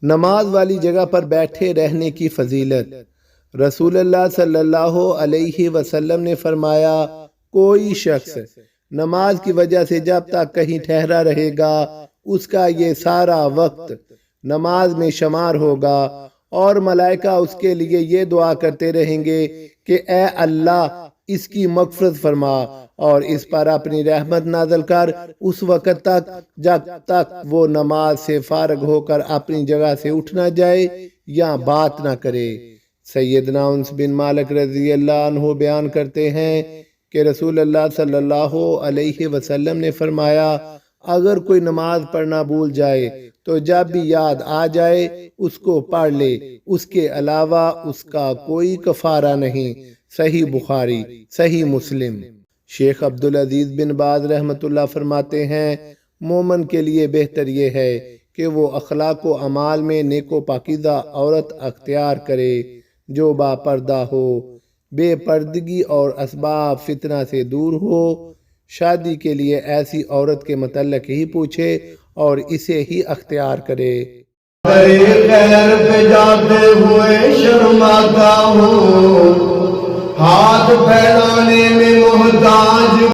نماز والی جگہ پر بیٹھے رہنے کی فضیلت۔ رسول اللہ صلی اللہ علیہ وسلم نے فرمایا، کوئی شخص نماز کی وجہ سے جب تک کہیں ٹھہرا رہے گا اس کا یہ سارا وقت نماز میں شمار ہوگا، اور ملائکہ اس کے لیے یہ دعا کرتے رہیں گے کہ اے اللہ اس کی مغفرت فرما اور اس پر اپنی رحمت نازل کر اس وقت تک جب تک وہ نماز سے فارغ ہو کر اپنی جگہ سے اٹھ نہ جائے یا بات نہ کرے۔ سیدنا انس بن مالک رضی اللہ عنہ بیان کرتے ہیں کہ رسول اللہ صلی اللہ علیہ وسلم نے فرمایا، اگر کوئی نماز پڑھنا بھول جائے تو جب بھی یاد آ جائے اس کو پڑھ لے، اس کے علاوہ اس کا کوئی کفارہ نہیں۔ صحیح بخاری، صحیح مسلم۔ شیخ عبدالعزیز بن باز رحمۃ اللہ فرماتے ہیں، مومن کے لیے بہتر یہ ہے کہ وہ اخلاق و اعمال میں نیک و پاکیزہ عورت اختیار کرے جو با پردہ ہو، بے پردگی اور اسباب فتنہ سے دور ہو۔ شادی کے لیے ایسی عورت کے متعلق ہی پوچھے اور اسے ہی اختیار کرے۔ خیر پہ جاتے ہوئے شرماتا ہوں،